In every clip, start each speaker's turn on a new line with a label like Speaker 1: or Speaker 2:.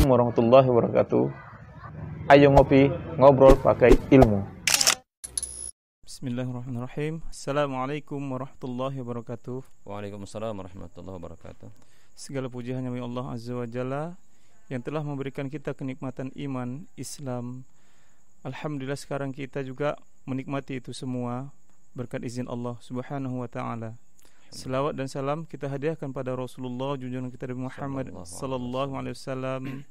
Speaker 1: Assalamualaikum warahmatullahi wabarakatuh. Ayo ngopi, ngobrol pakai ilmu.
Speaker 2: Bismillahirrahmanirrahim. Assalamualaikum warahmatullahi wabarakatuh.
Speaker 3: Waalaikumsalam warahmatullahi wabarakatuh.
Speaker 2: Segala puji hanya bagi Allah Azza wa Jalla yang telah memberikan kita kenikmatan iman, Islam. Alhamdulillah sekarang kita juga menikmati itu semua berkat izin Allah Subhanahu wa taala. Selawat dan salam kita hadiahkan pada Rasulullah junjungan kita Nabi Muhammad sallallahu alaihi wasallam.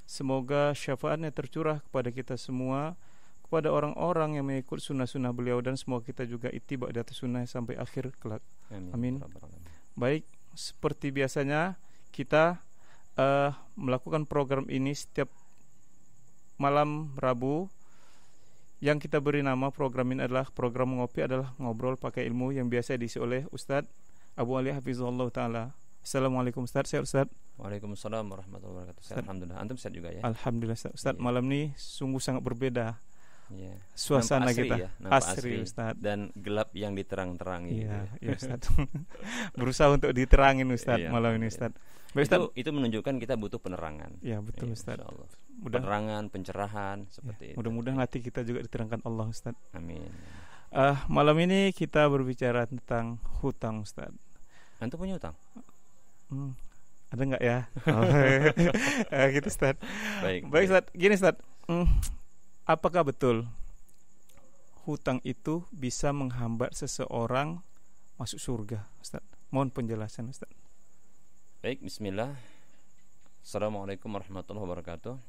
Speaker 2: Semoga syafaatnya tercurah kepada kita semua, kepada orang-orang yang mengikut sunnah-sunnah beliau, dan semoga kita juga ittiba di atas sunnah sampai akhir kelak. Amin. Baik, seperti biasanya kita melakukan program ini setiap malam Rabu yang kita beri nama program ini adalah program ngopi adalah ngobrol pakai ilmu, yang biasa diisi oleh Ustadz Abu Ali Hafizahullah Ta'ala. Assalamualaikum Ustaz, sehat Ustaz?
Speaker 3: Waalaikumsalam warahmatullahi wabarakatuh. Sehat, alhamdulillah. Antum sehat juga ya?
Speaker 2: Alhamdulillah Ustaz. Malam ini sungguh sangat berbeda.
Speaker 3: Ya.
Speaker 2: Suasana
Speaker 3: Nampak
Speaker 2: kita
Speaker 3: ya? Nampak
Speaker 2: asri Ustaz.
Speaker 3: Dan gelap yang diterang-terangi.
Speaker 2: Iya, ya Ustaz. Berusaha untuk diterangin Ustaz malam ini Ustaz.
Speaker 3: Baik, Ustaz. Itu menunjukkan kita butuh penerangan.
Speaker 2: Iya, betul Ustaz.
Speaker 3: Penerangan, pencerahan seperti itu.
Speaker 2: Mudah-mudahan hati kita juga diterangkan Allah Ustaz.
Speaker 3: Amin.
Speaker 2: Malam ini kita berbicara tentang hutang Ustaz.
Speaker 3: Antum punya hutang?
Speaker 2: Ada enggak ya? Gitu Ustaz. Baik Ustaz, gini Ustaz. Apakah betul hutang itu bisa menghambat seseorang masuk surga Ustaz? Mohon penjelasan Ustaz.
Speaker 3: Baik, bismillah. Assalamualaikum warahmatullahi wabarakatuh.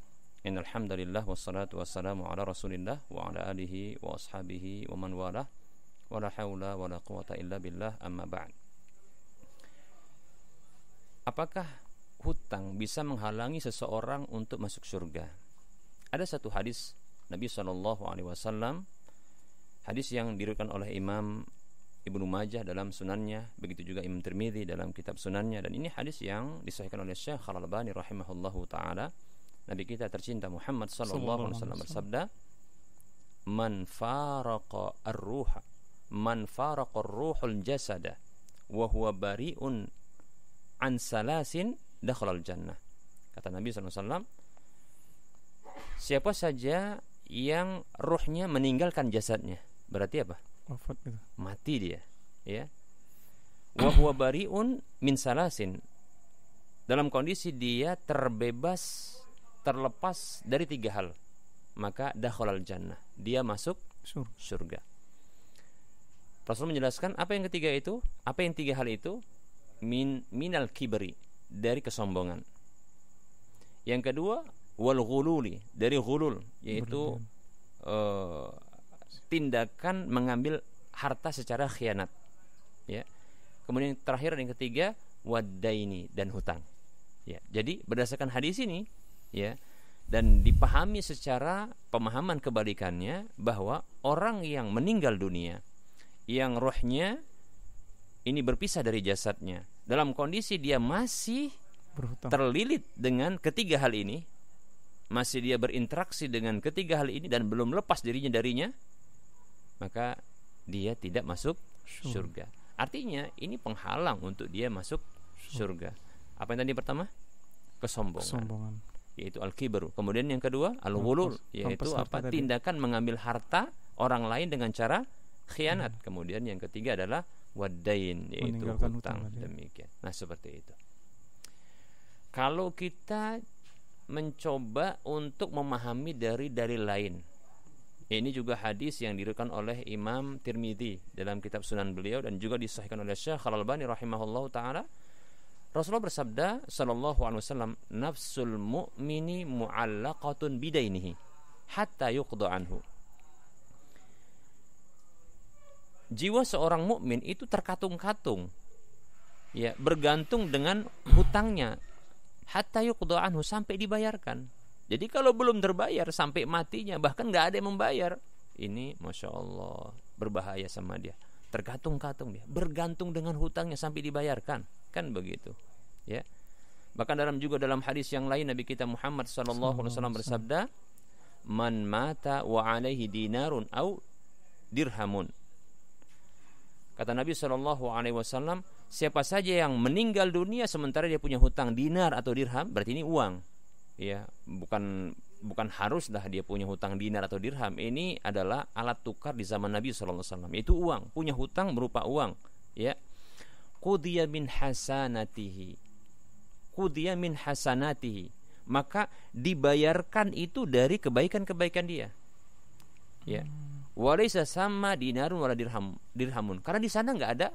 Speaker 3: Innal hamdalillah wassalatu wassalamu ala Rasulillah wa ala alihi wa ashabihi wa man walah. Wala haula wala quwata illa billah, amma ba'd. Apakah hutang bisa menghalangi seseorang untuk masuk surga? Ada satu hadis Nabi SAW, hadis yang diriwayatkan oleh Imam Ibnu Majah dalam sunannya, begitu juga Imam Tirmidzi dalam kitab sunannya, dan ini hadis yang disahihkan oleh Syekh Al-Albani rahimahullahu taala. Nabi kita tercinta Muhammad sallallahu alaihi wasallam bersabda, "Man faraqa ar-ruha, man faraqa ar-ruhul jasada wa huwa bari'un an salasin dakhalal jannah." Kata Nabi SAW, siapa saja yang ruhnya meninggalkan jasadnya, berarti apa?
Speaker 2: Wafat gitu.
Speaker 3: Mati dia, ya. Wa huwa bari'un min salasin, dalam kondisi dia terlepas dari 3 hal, maka dakhalal jannah, dia masuk surga. Rasul menjelaskan apa yang ketiga itu, apa yang 3 hal itu? Minal kibri, dari kesombongan. Yang kedua, wal ghululi, dari ghulul, yaitu tindakan mengambil harta secara khianat, ya. Kemudian terakhir yang ketiga, wadaini, dan hutang, ya. Jadi berdasarkan hadis ini, ya, dan dipahami secara pemahaman kebalikannya, bahwa orang yang meninggal dunia, yang rohnya ini berpisah dari jasadnya, dalam kondisi dia masih terlilit dengan ketiga hal ini, masih dia berinteraksi dengan ketiga hal ini dan belum lepas dirinya darinya, maka dia tidak masuk surga. Artinya ini penghalang untuk dia masuk surga. Apa yang tadi pertama? Kesombongan. Yaitu al-kibru. Kemudian yang kedua, al-ghulul, yaitu apa? Tindakan mengambil harta orang lain dengan cara khianat. Kemudian yang ketiga adalah wadain, yaitu hutang. Demikian. Nah, seperti itu. Kalau kita mencoba untuk memahami dari dalil lain, ini juga hadis yang diriwayatkan oleh Imam Tirmidzi dalam kitab Sunan beliau, dan juga disahihkan oleh Syekh Al-Albani rahimahullahu taala. Rasulullah bersabda sallallahu alaihi wasallam, "Nafsul mu'mini mu'allaqatun bidainihi hatta yuqda anhu." Jiwa seorang mukmin itu terkatung-katung, ya, bergantung dengan hutangnya, hatta yuqda anhu, sampai dibayarkan. Jadi kalau belum terbayar sampai matinya, bahkan nggak ada yang membayar, ini masya Allah berbahaya sama dia. Terkatung-katung dia, bergantung dengan hutangnya sampai dibayarkan, kan begitu, ya. Bahkan dalam hadis yang lain Nabi kita Muhammad sallallahu alaihi wasallam bersabda, "Man mata wa alaihi dinarun au dirhamun." Kata Nabi SAW, siapa saja yang meninggal dunia sementara dia punya hutang dinar atau dirham, berarti ini uang, ya, bukan haruslah dia punya hutang dinar atau dirham. Ini adalah alat tukar di zaman Nabi sallallahu alaihi wasallam, yaitu uang. Punya hutang berupa uang, ya. Qudiya min hasanatihi, maka dibayarkan itu dari kebaikan-kebaikan dia, ya. Walaysa sama dinarun wala dirhamun, karena di sana nggak ada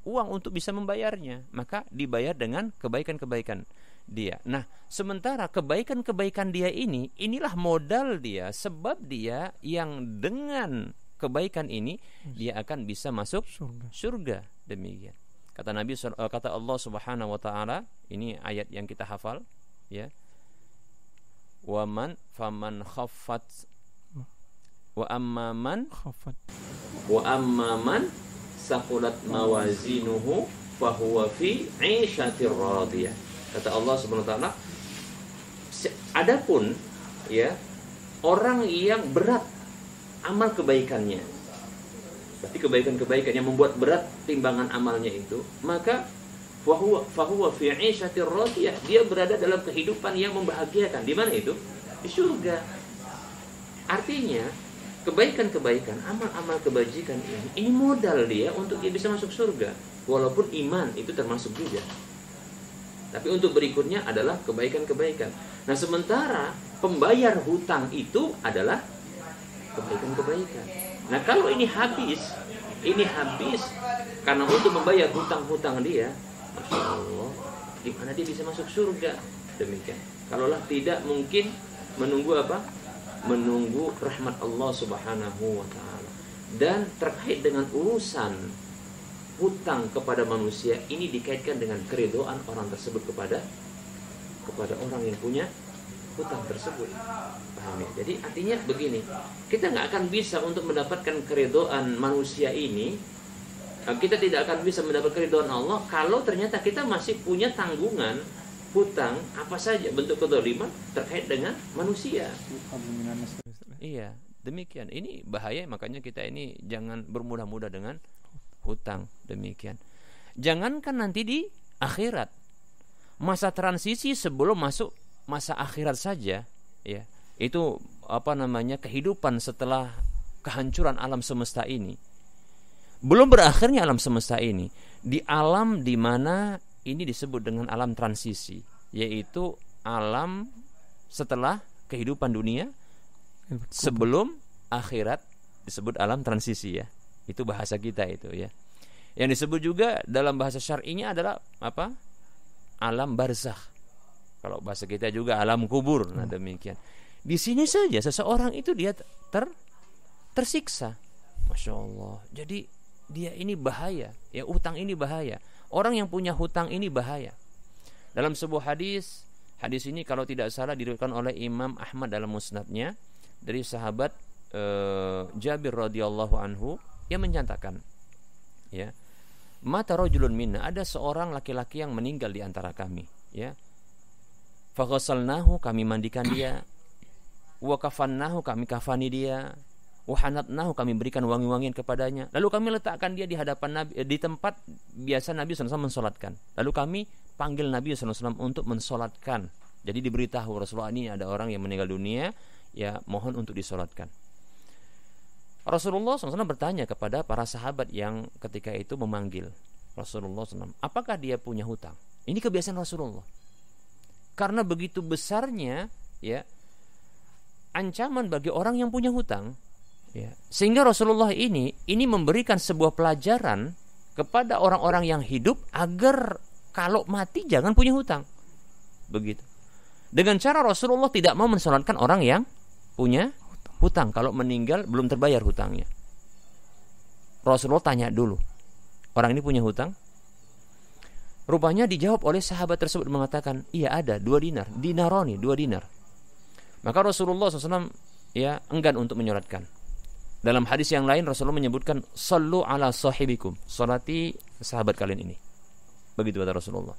Speaker 3: uang untuk bisa membayarnya, maka dibayar dengan kebaikan-kebaikan dia. Nah, sementara kebaikan-kebaikan dia inilah modal dia, sebab dia yang dengan kebaikan ini dia akan bisa masuk surga. Demikian kata Nabi, kata Allah Subhanahu wa taala, ini ayat yang kita hafal, ya. Faman khaffat wa amman saqulat mawazinuhu fahuwa fi 'ishatir radiyah. Kata Allah Subhanahu wa taala, adapun, ya, orang yang berat amal kebaikannya, berarti kebaikan-kebaikan yang membuat berat timbangan amalnya itu, maka fahuwa fi 'ishatir radiyah, dia berada dalam kehidupan yang membahagiakan. Di mana itu? Di surga. Artinya kebaikan-kebaikan, amal-amal kebajikan ini modal dia untuk dia bisa masuk surga. Walaupun iman itu termasuk juga, tapi untuk berikutnya adalah kebaikan-kebaikan. Nah, sementara pembayar hutang itu adalah kebaikan-kebaikan. Nah, kalau ini habis karena untuk membayar hutang-hutang dia, Masya Allah, di mana dia bisa masuk surga? Demikian. Kalaulah tidak, mungkin menunggu apa? Menunggu rahmat Allah Subhanahu wa taala. Dan terkait dengan urusan hutang kepada manusia, ini dikaitkan dengan keridhaan orang tersebut kepada orang yang punya hutang tersebut. Paham ya? Jadi artinya begini, kita nggak akan bisa untuk mendapatkan keridhaan manusia ini, kita tidak akan bisa mendapat keridhaan Allah kalau ternyata kita masih punya tanggungan hutang apa saja bentuk kedzaliman terkait dengan manusia. Iya, demikian. Ini bahaya, makanya kita ini jangan bermudah-mudah dengan hutang. Demikian. Jangankan nanti di akhirat, masa transisi sebelum masuk masa akhirat saja, ya, itu kehidupan setelah kehancuran alam semesta ini. Belum berakhirnya alam semesta ini, di alam di mana ini disebut dengan alam transisi, yaitu alam setelah kehidupan dunia sebelum akhirat, disebut alam transisi, ya. Itu bahasa kita itu, ya. Yang disebut juga dalam bahasa syar'inya adalah apa? Alam barzakh. Kalau bahasa kita juga alam kubur. Nah, demikian. Di sini saja seseorang itu dia tersiksa. Masya Allah. Jadi dia ini bahaya, ya, hutang ini bahaya. Orang yang punya hutang ini bahaya. Dalam sebuah hadis ini kalau tidak salah diriwayatkan oleh Imam Ahmad dalam musnadnya dari sahabat Jabir radhiyallahu anhu yang menyatakan, ya, mata rajulun minna, ada seorang laki-laki yang meninggal di antara kami, ya. Faghasalnahu, kami mandikan dia, wa kafannahu, kami kafani dia, wahanatnahu, kami berikan wangi-wangian kepadanya. Lalu kami letakkan dia di hadapan Nabi, di tempat biasa Nabi SAW mensolatkan. Lalu kami panggil Nabi SAW untuk mensolatkan. Jadi diberitahu Rasulullah, ini ada orang yang meninggal dunia, ya, mohon untuk disolatkan. Rasulullah SAW bertanya kepada para sahabat yang ketika itu memanggil Rasulullah SAW, apakah dia punya hutang? Ini kebiasaan Rasulullah. Karena begitu besarnya, ya, ancaman bagi orang yang punya hutang, ya, sehingga Rasulullah ini memberikan sebuah pelajaran kepada orang-orang yang hidup agar kalau mati jangan punya hutang. Begitu. Dengan cara Rasulullah tidak mau mensolatkan orang yang punya hutang kalau meninggal belum terbayar hutangnya. Rasulullah tanya dulu, orang ini punya hutang? Rupanya dijawab oleh sahabat tersebut mengatakan, iya ada, 2 dinar, dinaroni, 2 dinar. Maka Rasulullah SAW, ya, enggan untuk menyolatkan. Dalam hadis yang lain Rasulullah menyebutkan, sallu ala sahibikum, salati sahabat kalian ini. Begitu kata Rasulullah.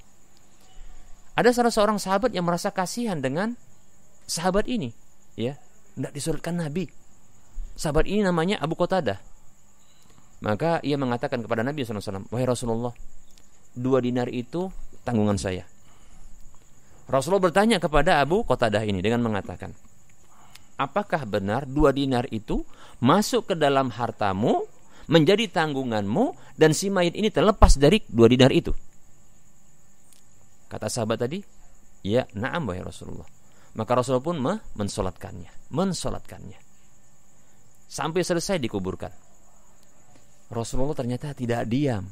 Speaker 3: Ada salah seorang sahabat yang merasa kasihan dengan sahabat ini, ya, tidak disolatkan Nabi. Sahabat ini namanya Abu Qatadah. Maka ia mengatakan kepada Nabi SAW, wahai Rasulullah, 2 dinar itu tanggungan saya. Rasulullah bertanya kepada Abu Qatadah ini dengan mengatakan, apakah benar 2 dinar itu masuk ke dalam hartamu, menjadi tanggunganmu, dan si mayit ini terlepas dari 2 dinar itu? Kata sahabat tadi, ya, na'am wahai Rasulullah. Maka Rasulullah pun mensolatkannya sampai selesai dikuburkan. Rasulullah ternyata tidak diam,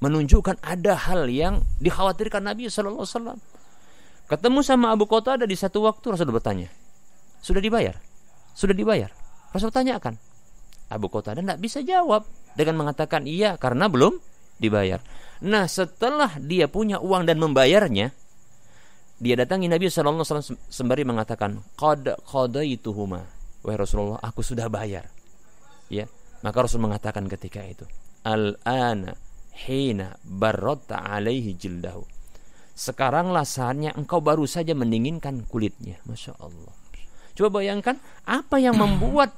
Speaker 3: menunjukkan ada hal yang dikhawatirkan Nabi sallallahu alaihi wasallam. Ketemu sama Abu Qatadah di satu waktu, Rasulullah bertanya, sudah dibayar? Sudah dibayar? Rasul tanyakan. Abu Qatadah tidak bisa jawab dengan mengatakan iya karena belum dibayar. Nah, setelah dia punya uang dan membayarnya, dia datangi Nabi sallallahu alaihi wasallam sembari mengatakan, qad qadaituhuma, wahai Rasulullah, aku sudah bayar. Ya, maka Rasul mengatakan ketika itu, al-ana hina barratta alaihi jildahu. Sekaranglah saatnya engkau baru saja mendinginkan kulitnya. Masya Allah. Coba bayangkan apa yang membuat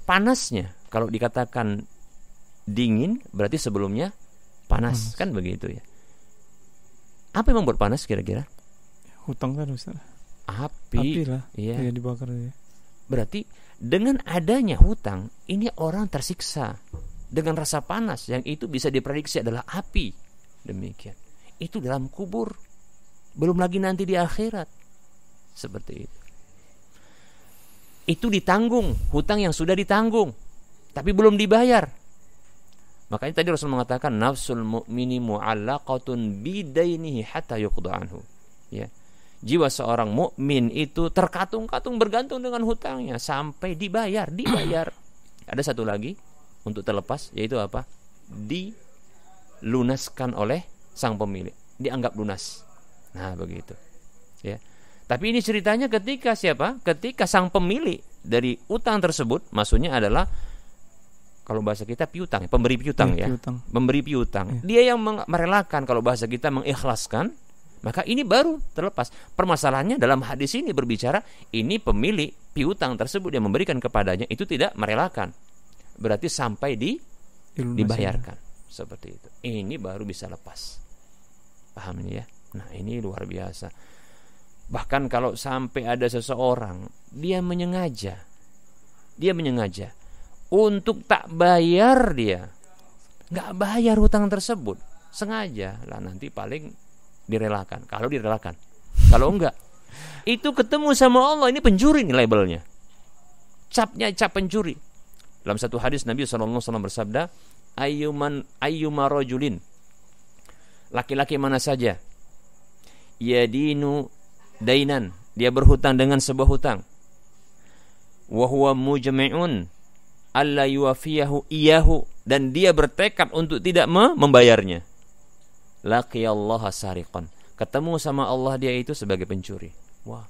Speaker 3: panasnya. Kalau dikatakan dingin berarti sebelumnya panas, kan begitu ya. Apa yang membuat panas kira-kira?
Speaker 2: Hutang kan Ustaz.
Speaker 3: Api
Speaker 2: lah.
Speaker 3: Iya.
Speaker 2: Dibakar ya.
Speaker 3: Berarti dengan adanya hutang, ini orang tersiksa dengan rasa panas yang itu bisa diprediksi adalah api. Demikian. Itu dalam kubur. Belum lagi nanti di akhirat. Seperti itu. Itu ditanggung, hutang yang sudah ditanggung tapi belum dibayar. Makanya tadi Rasul mengatakan nafsul mu'mini mu'allaqatun bidainihi hatta yuqda anhu. Ya. Jiwa seorang mukmin itu terkatung-katung bergantung dengan hutangnya sampai dibayar. Ada satu lagi untuk terlepas, yaitu apa? Dilunaskan oleh sang pemilik, dianggap lunas. Nah, begitu. Ya. Tapi ini ceritanya ketika siapa? Ketika sang pemilik dari utang tersebut, maksudnya adalah kalau bahasa kita piutang, pemberi piutang ya. Memberi piutang. Dia yang merelakan, kalau bahasa kita mengikhlaskan, maka ini baru terlepas. Permasalahannya dalam hadis ini berbicara, ini pemilik piutang tersebut yang memberikan kepadanya itu tidak merelakan. Berarti sampai dibayarkan. Seperti itu. Ini baru bisa lepas. Paham ini ya? Nah, ini luar biasa. Bahkan kalau sampai ada seseorang dia menyengaja untuk tak bayar, dia nggak bayar hutang tersebut sengaja lah, nanti paling direlakan. Kalau direlakan, kalau enggak, itu ketemu sama Allah, ini pencuri nih labelnya, capnya cap pencuri. Dalam satu hadis Nabi SAW bersabda, ayyuma rajulin, laki-laki mana saja, yadinu dainan, dia berhutang dengan sebuah hutang, wa huwa mujmi'un alla yuwafiyahu iyahu, dan dia bertekad untuk tidak membayarnya, laqiyallaha sariqan, ketemu sama Allah dia itu sebagai pencuri. Wah,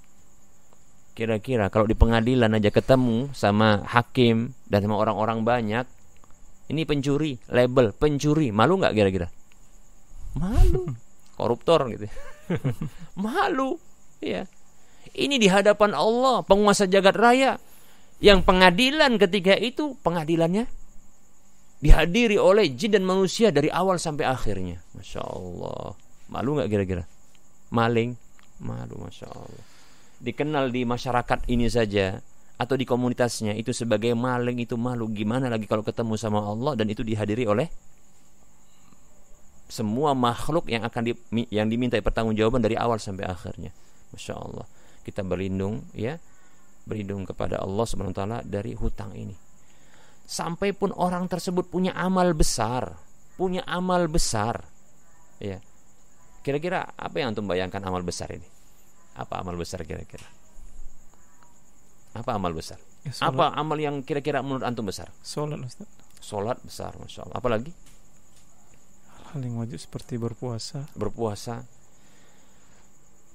Speaker 3: kira-kira kalau di pengadilan aja ketemu sama hakim dan sama orang-orang banyak, ini pencuri, label pencuri, malu nggak kira-kira? Malu. Koruptor gitu. Malu. Ya. Ini di hadapan Allah, penguasa jagat raya, yang pengadilan ketika itu pengadilannya dihadiri oleh jin dan manusia dari awal sampai akhirnya. Masya Allah. Malu nggak kira-kira? Maling. Malu, Masya Allah. Dikenal di masyarakat ini saja atau di komunitasnya itu sebagai maling, itu malu. Gimana lagi kalau ketemu sama Allah dan itu dihadiri oleh semua makhluk yang akan yang dimintai pertanggungjawaban dari awal sampai akhirnya. Masya Allah. Kita berlindung kepada Allah Subhanahu wa taala dari hutang ini. Sampai pun orang tersebut punya amal besar. Ya. Kira-kira apa yang antum bayangkan amal besar ini? Apa amal besar kira-kira? Apa amal besar? Ya, apa amal yang kira-kira menurut antum besar?
Speaker 2: Salat, Ustaz.
Speaker 3: Salat besar, Masya Allah. Apa lagi?
Speaker 2: Hal yang wajib seperti berpuasa.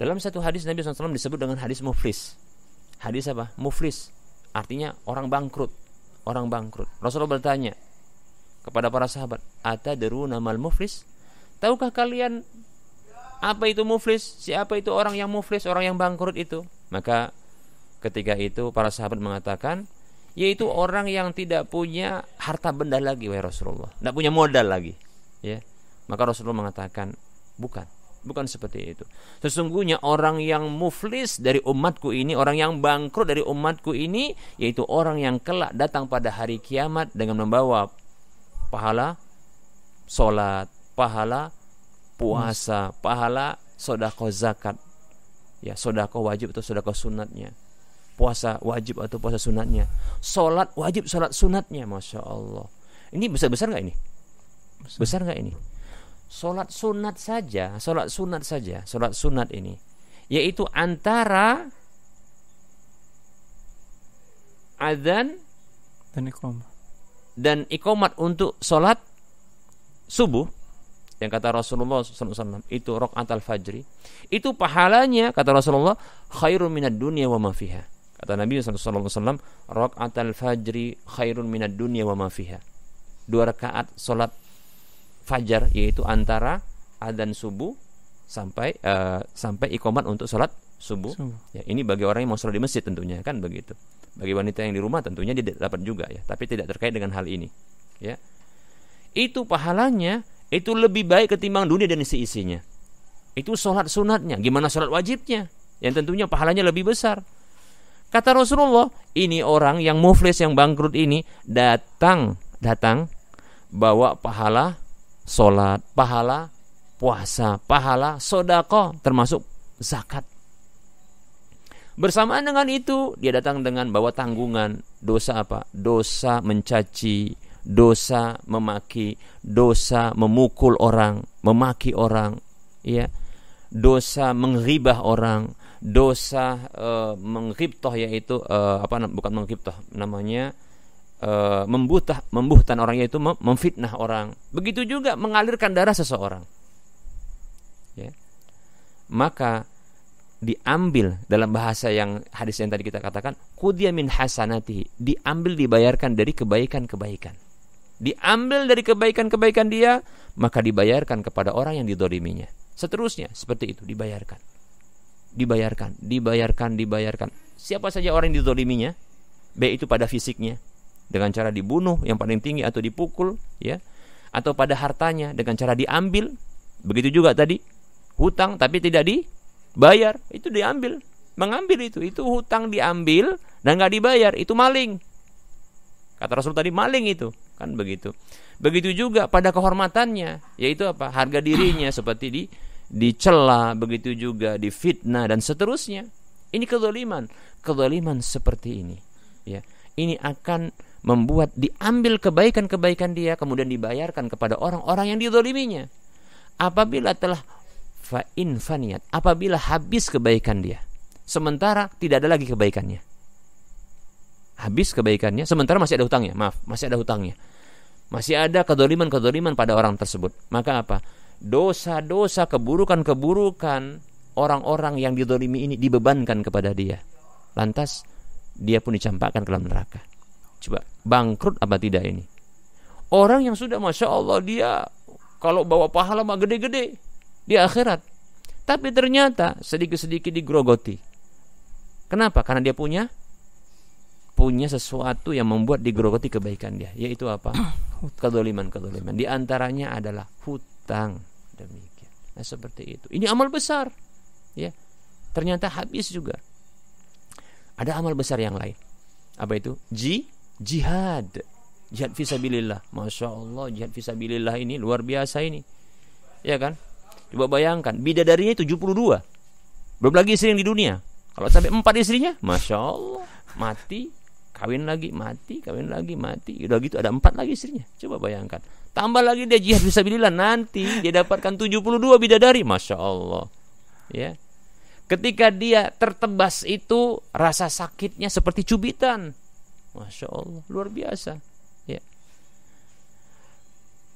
Speaker 3: Dalam satu hadis Nabi SAW disebut dengan hadis muflis. Hadis apa? Muflis. Artinya orang bangkrut. Rasulullah bertanya kepada para sahabat, atadruna mal muflis? Tahukah kalian apa itu muflis? Siapa itu orang yang muflis, orang yang bangkrut itu? Maka ketika itu para sahabat mengatakan, yaitu orang yang tidak punya harta benda lagi, wahai Rasulullah. Tidak punya modal lagi. Ya. Maka Rasulullah mengatakan, bukan. Bukan seperti itu. Sesungguhnya orang yang muflis dari umatku ini, orang yang bangkrut dari umatku ini, yaitu orang yang kelak datang pada hari kiamat dengan membawa pahala solat, pahala puasa, pahala sedekah zakat, ya sedekah wajib atau sedekah sunatnya, puasa wajib atau puasa sunatnya, solat wajib, solat sunatnya. Masya Allah. Ini besar nggak ini? Besar nggak ini? Solat sunat saja, solat sunat ini, yaitu antara adzan dan iqamat untuk solat subuh, yang kata Rasulullah SAW itu rakaat al-fajri, itu pahalanya kata Rasulullah khairun minad dunya wa ma fiha. Kata Nabi SAW, rakaat al-fajri khairun minad dunya wa ma fiha. 2 rakaat solat fajar, yaitu antara adzan subuh sampai iqamat untuk salat subuh. Ya, ini bagi orang yang mau salat di masjid tentunya, kan begitu. Bagi wanita yang di rumah tentunya dia dapat juga ya, tapi tidak terkait dengan hal ini. Ya. Itu pahalanya itu lebih baik ketimbang dunia dan isi-isinya. Itu salat sunatnya. Gimana salat wajibnya? Yang tentunya pahalanya lebih besar. Kata Rasulullah, ini orang yang muflis, yang bangkrut ini datang bawa pahala solat, pahala puasa, pahala sedekah, termasuk zakat. Bersamaan dengan itu dia datang dengan bawa tanggungan dosa apa? Dosa mencaci, dosa memaki, dosa memukul orang, memaki orang, ya. Dosa menghibah orang, dosa menghibtoh, yaitu bukan menghibtoh namanya, membuhtan orang, yaitu memfitnah orang. Begitu juga mengalirkan darah seseorang. Ya. Maka diambil dalam bahasa yang hadis yang tadi kita katakan, qudya min hasanatihi, diambil, dibayarkan dari kebaikan-kebaikan. Diambil dari kebaikan-kebaikan dia, maka dibayarkan kepada orang yang didoliminya. Seterusnya seperti itu, dibayarkan. Siapa saja orang yang didoliminya, baik itu pada fisiknya dengan cara dibunuh yang paling tinggi atau dipukul, ya, atau pada hartanya dengan cara diambil. Begitu juga tadi hutang tapi tidak dibayar, itu diambil, mengambil itu hutang diambil dan nggak dibayar, itu maling. Kata Rasul tadi, maling itu, kan begitu. Begitu juga pada kehormatannya, yaitu apa? Harga dirinya seperti dicela, begitu juga difitnah dan seterusnya. Ini kezaliman seperti ini, ya. Ini akan membuat diambil kebaikan-kebaikan dia, kemudian dibayarkan kepada orang-orang yang dizaliminya. Apabila telah fa'in faniyat, apabila habis kebaikan dia, sementara tidak ada lagi kebaikannya. Habis kebaikannya, sementara masih ada hutangnya. Masih ada kezaliman-kezaliman pada orang tersebut. Maka apa? Dosa-dosa, keburukan-keburukan orang-orang yang dizalimi ini dibebankan kepada dia. Lantas dia pun dicampakkan ke dalam neraka. Coba, bangkrut apa tidak ini? Orang yang sudah Masya Allah, dia kalau bawa pahala mah gede-gede di akhirat, tapi ternyata sedikit-sedikit digrogoti. Kenapa? Karena dia punya sesuatu yang membuat digrogoti kebaikan dia, yaitu apa? Kezaliman. Di antaranya adalah hutang. Demikian. Nah, seperti itu. Ini amal besar, ya. Ternyata habis juga. Ada amal besar yang lain. Apa itu? Jihad fisabilillah. Masya Allah, jihad fisabilillah ini luar biasa ini, ya kan? Coba bayangkan, bidadarinya 72, belum lagi istri yang di dunia. Kalau sampai 4 istrinya, Masya Allah, mati, kawin lagi, mati, udah gitu ada 4 lagi istrinya. Coba bayangkan, tambah lagi dia jihad fisabilillah, nanti dia dapatkan 72 bidadari. Masya Allah, ya. Ketika dia tertebas itu, rasa sakitnya seperti cubitan. Masya Allah, luar biasa, ya.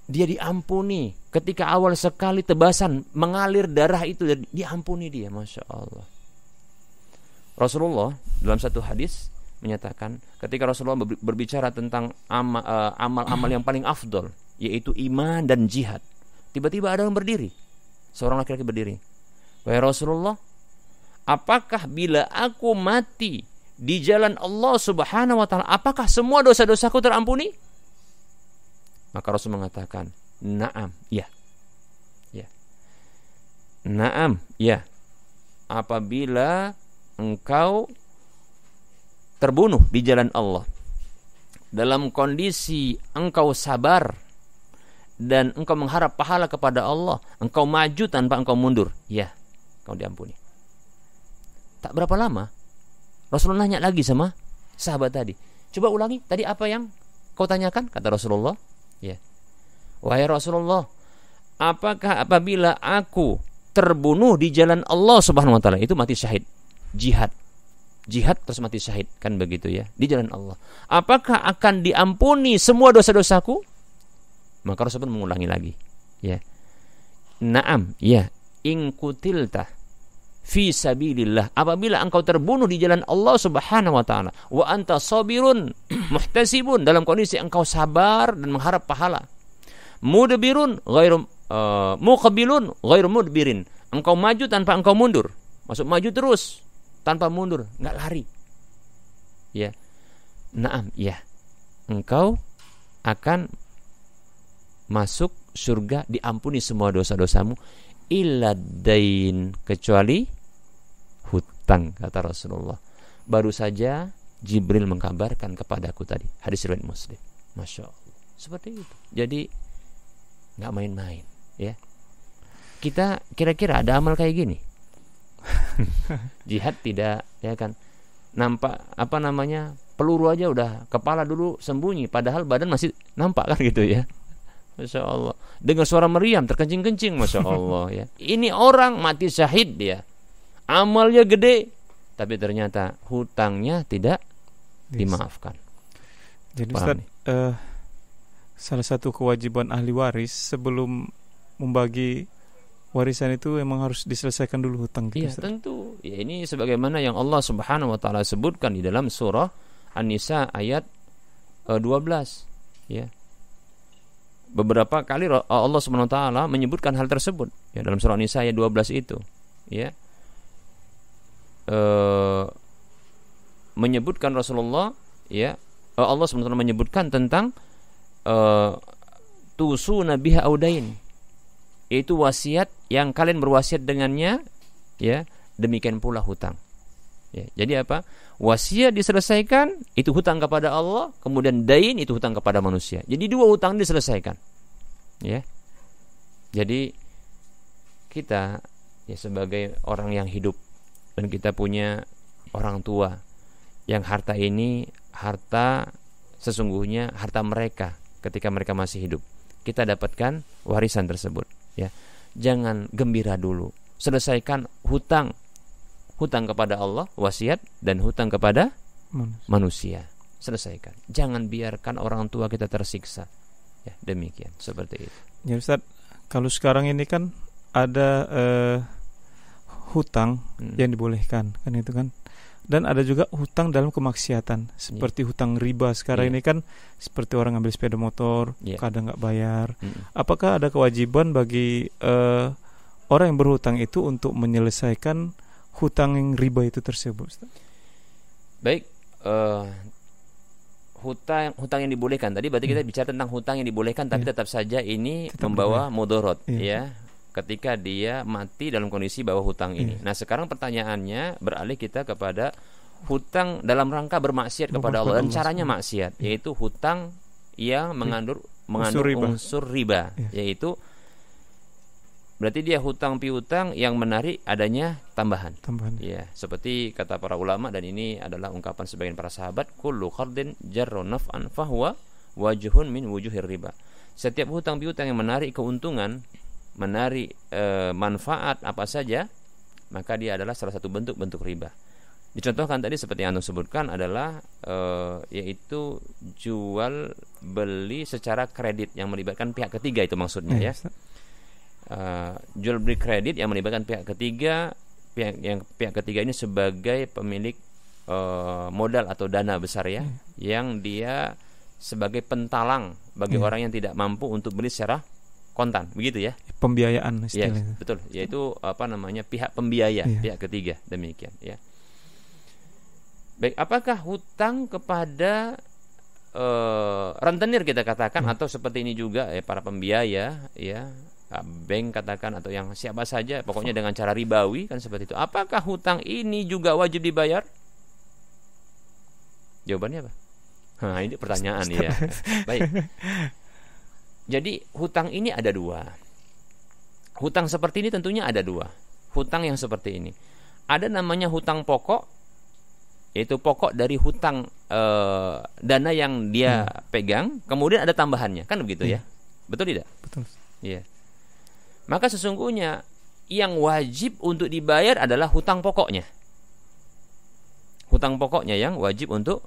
Speaker 3: Dia diampuni ketika awal sekali tebasan mengalir darah itu, diampuni dia. Masya Allah. Rasulullah dalam satu hadis menyatakan, ketika Rasulullah berbicara tentang amal-amal yang paling afdol, yaitu iman dan jihad, tiba-tiba ada yang berdiri, seorang laki-laki berdiri. Wahai Rasulullah, apakah bila aku mati di jalan Allah Subhanahu wa ta'ala, apakah semua dosa-dosaku terampuni? Maka Rasul mengatakan, na'am, ya. Naam, ya. Apabila engkau terbunuh di jalan Allah dalam kondisi engkau sabar dan engkau mengharap pahala kepada Allah, engkau maju tanpa engkau mundur, ya, engkau diampuni. Tak berapa lama Rasulullah nanya lagi sama sahabat tadi. Coba ulangi, tadi apa yang kau tanyakan? Kata Rasulullah, ya. Wahai Rasulullah, apakah apabila aku terbunuh di jalan Allah Subhanahu wa taala, itu mati syahid, jihad terus mati syahid, kan begitu ya, di jalan Allah, apakah akan diampuni semua dosa-dosaku? Maka Rasulullah mengulangi lagi, ya. Naam, ya, in kutilta fi sabilillah, apabila engkau terbunuh di jalan Allah Subhanahu wa taala, wa anta sabirun muhtasibun, dalam kondisi engkau sabar dan mengharap pahala, mudbirun ghairu muqbilun ghairu mudbirin, engkau maju tanpa engkau mundur, maksud maju terus tanpa mundur, enggak lari, ya. Naam, ya, engkau akan masuk surga, diampuni semua dosa-dosamu, illa dain, kecuali hutang, kata Rasulullah. Baru saja Jibril mengkabarkan kepadaku tadi, hadis riwayat Muslim. Masya Allah, seperti itu. Jadi nggak main-main, ya. Kita kira-kira ada amal kayak gini? Jihad tidak, ya kan? Nampak peluru aja udah kepala dulu sembunyi, padahal badan masih nampak, kan gitu ya. Masya Allah, dengan suara meriam terkencing-kencing, Masya Allah, ya. Ini orang mati syahid, dia amalnya gede, tapi ternyata hutangnya tidak dimaafkan.
Speaker 2: Jadi Ustaz, salah satu kewajiban ahli waris sebelum membagi warisan itu memang harus diselesaikan dulu hutang gitu.
Speaker 3: Iya, Ustaz, tentu. Ya, ini sebagaimana yang Allah Subhanahu wa taala sebutkan di dalam surah An-Nisa ayat 12, ya. Beberapa kali Allah Subhanahu wa taala menyebutkan hal tersebut, ya, dalam surah An-Nisa ayat 12 itu, ya. Menyebutkan Rasulullah, ya, Allah Subhanahu wa taala menyebutkan tentang tusuna biha audain, yaitu wasiat yang kalian berwasiat dengannya, ya, demikian pula hutang. Ya, jadi apa? Wasiat diselesaikan, itu hutang kepada Allah, kemudian dain itu hutang kepada manusia. Jadi dua hutang diselesaikan. Ya. Jadi kita, ya, sebagai orang yang hidup dan kita punya orang tua yang harta ini harta sesungguhnya harta mereka ketika mereka masih hidup. Kita dapatkan warisan tersebut, ya. Jangan gembira dulu. Selesaikan hutang kepada Allah, wasiat, dan hutang kepada manusia. Selesaikan. Jangan biarkan orang tua kita tersiksa. Ya, demikian, seperti itu.
Speaker 2: Ya Ustaz, kalau sekarang ini kan ada hutang yang dibolehkan, kan itu kan. Dan ada juga hutang dalam kemaksiatan, seperti hutang riba sekarang ini kan, seperti orang ambil sepeda motor, kadang nggak bayar. Apakah ada kewajiban bagi orang yang berhutang itu untuk menyelesaikan hutang yang riba itu tersebut, Ustaz?
Speaker 3: Baik, hutang yang dibolehkan tadi berarti kita bicara tentang hutang yang dibolehkan, tapi tetap saja ini tetap membawa mudorot, ya, ketika dia mati dalam kondisi bawa hutang ini. Nah, sekarang pertanyaannya beralih kita kepada hutang dalam rangka bermaksiat kepada Allah, dan caranya maksiat, yaitu hutang yang mengandung unsur riba, yaitu berarti dia hutang piutang yang menarik adanya tambahan. Ya, seperti kata para ulama, dan ini adalah ungkapan sebagian para sahabat, kullu qardin jarra naf'an fahuwa wajhun min wujuhir riba. Setiap hutang piutang yang menarik keuntungan, menarik manfaat apa saja, maka dia adalah salah satu bentuk riba. Dicontohkan tadi seperti yang Anda sebutkan adalah yaitu jual beli secara kredit yang melibatkan pihak ketiga, itu maksudnya, ya. Jual beli kredit yang melibatkan pihak ketiga, pihak ketiga ini sebagai pemilik modal atau dana besar, ya, yang dia sebagai pentalang bagi orang yang tidak mampu untuk beli secara kontan, begitu ya. Pembiayaan istilahnya. Betul, yaitu pihak pembiaya, pihak ketiga, demikian, ya. Baik, apakah hutang kepada rentenir kita katakan, atau seperti ini juga, para pembiaya, ya, bank katakan, atau yang siapa saja, pokoknya dengan cara ribawi kan seperti itu. Apakah hutang ini juga wajib dibayar? Jawabannya apa? Nah, ini pertanyaan ya. Baik. Jadi hutang ini ada dua. Hutang seperti ini tentunya ada dua. Hutang yang seperti ini, ada namanya hutang pokok, yaitu pokok dari hutang dana yang dia pegang, kemudian ada tambahannya, kan begitu ya? Betul tidak?
Speaker 2: Betul.
Speaker 3: Iya. Maka sesungguhnya yang wajib untuk dibayar adalah hutang pokoknya. Hutang pokoknya yang wajib untuk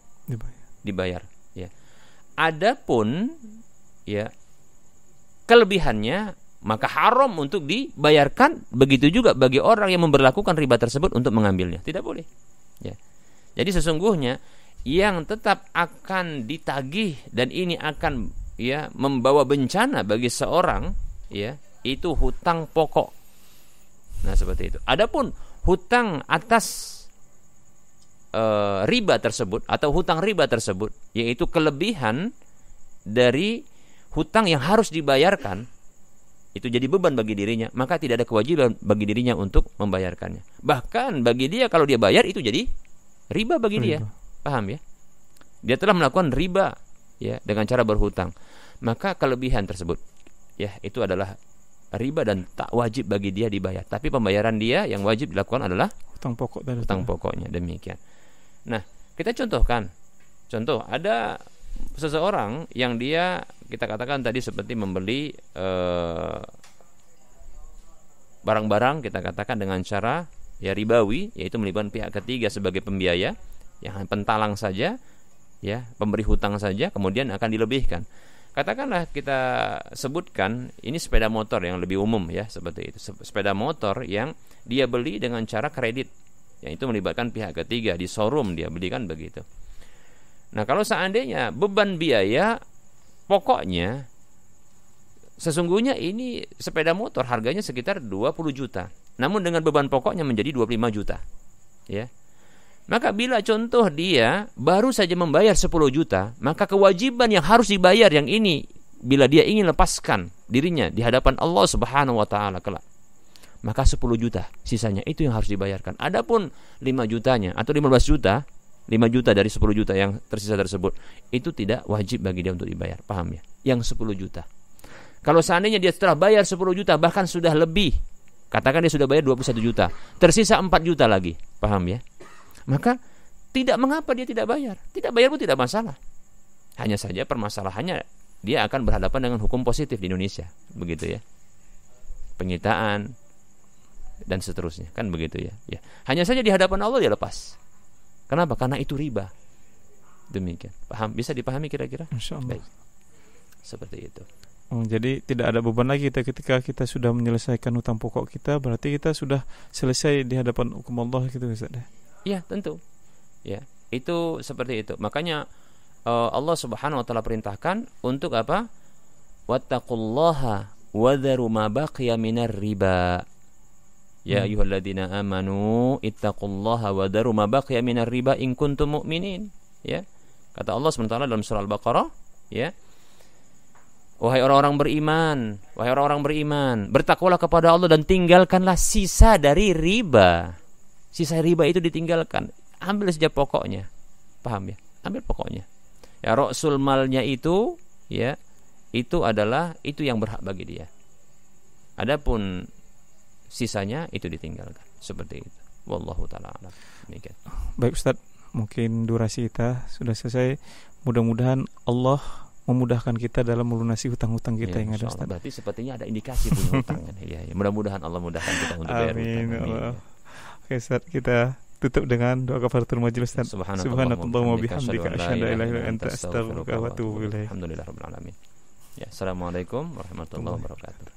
Speaker 3: dibayar. Ya. Adapun ya kelebihannya maka haram untuk dibayarkan. Begitu juga bagi orang yang memberlakukan riba tersebut untuk mengambilnya, tidak boleh. Ya. Jadi sesungguhnya yang tetap akan ditagih dan ini akan ya membawa bencana bagi seorang ya, itu hutang pokok. Nah, seperti itu. Adapun hutang atas riba tersebut atau hutang riba tersebut, yaitu kelebihan dari hutang yang harus dibayarkan, itu jadi beban bagi dirinya, maka tidak ada kewajiban bagi dirinya untuk membayarkannya. Bahkan bagi dia kalau dia bayar itu jadi riba bagi dia. Paham ya? Dia telah melakukan riba ya dengan cara berhutang. Maka kelebihan tersebut ya itu adalah riba dan tak wajib bagi dia dibayar. Tapi pembayaran dia yang wajib dilakukan adalah
Speaker 2: hutang pokok dan
Speaker 3: hutang pokoknya, demikian. Nah, kita contohkan. Contoh, ada seseorang yang dia kita katakan tadi seperti membeli barang-barang kita katakan dengan cara ya ribawi, yaitu melibatkan pihak ketiga sebagai pembiaya yang pentalang saja ya, pemberi hutang saja, kemudian akan dilebihkan. Katakanlah kita sebutkan ini sepeda motor yang lebih umum ya, seperti itu. Sepeda motor yang dia beli dengan cara kredit, yang itu melibatkan pihak ketiga, di showroom dia belikan begitu. Nah, kalau seandainya beban biaya pokoknya, sesungguhnya ini sepeda motor harganya sekitar 20 juta. Namun dengan beban pokoknya menjadi 25 juta. Ya. Maka bila contoh dia baru saja membayar 10 juta, maka kewajiban yang harus dibayar yang ini bila dia ingin lepaskan dirinya di hadapan Allah Subhanahu wa taala kelak, maka 10 juta sisanya itu yang harus dibayarkan. Adapun 5 jutanya atau 15 juta, 5 juta dari 10 juta yang tersisa tersebut itu tidak wajib bagi dia untuk dibayar. Paham ya? Yang 10 juta. Kalau seandainya dia setelah bayar 10 juta bahkan sudah lebih, katakan dia sudah bayar 21 juta, tersisa 4 juta lagi. Paham ya? Maka tidak mengapa dia tidak bayar. Tidak bayar pun tidak masalah. Hanya saja permasalahannya dia akan berhadapan dengan hukum positif di Indonesia, begitu ya. Penyitaan dan seterusnya, kan begitu ya. Ya. Hanya saja di hadapan Allah dia lepas. Kenapa? Karena itu riba. Demikian. Paham? Bisa dipahami kira-kira?
Speaker 2: Insyaallah. Baik.
Speaker 3: Seperti itu.
Speaker 2: Jadi tidak ada beban lagi kita ketika kita sudah menyelesaikan hutang pokok kita, berarti kita sudah selesai di hadapan hukum Allah gitu Ustaz.
Speaker 3: Ya, tentu. Ya, itu seperti itu. Makanya Allah Subhanahu wa taala perintahkan untuk apa? Wattaqullaha wa dharu ma baqiya minar riba. Ya ayyuhalladzina amanu ittaqullaha wa dharu ma baqiya minar riba in kuntum mu'minin. Ya. Kata Allah SWT dalam surah Al-Baqarah, ya. Wahai orang-orang beriman, bertakwalah kepada Allah dan tinggalkanlah sisa dari riba. Sisa riba itu ditinggalkan. Ambil saja pokoknya. Paham ya? Ambil pokoknya. Ya, ra'sul malnya itu ya, itu adalah itu yang berhak bagi dia. Adapun sisanya itu ditinggalkan. Seperti itu. Wallahu taala alam. Demikian.
Speaker 2: Baik Ustaz, mungkin durasi kita sudah selesai. Mudah-mudahan Allah memudahkan kita dalam melunasi hutang-hutang kita yang ada Ustaz.
Speaker 3: Berarti sepertinya ada indikasi punya hutang kan. Ya. Mudah-mudahan Allah mudahkan kita untuk bayar hutang. Amin.
Speaker 2: Oke Ustaz, kita tutup dengan doa kafaratul majlis Ustaz. Subhanakallahumma wa bihamdika asyhadu an la ilaha illa anta astaghfiruka wa atubu ilaik.
Speaker 3: Alhamdulillahirabbil alamin. Ya, assalamualaikum warahmatullahi wabarakatuh.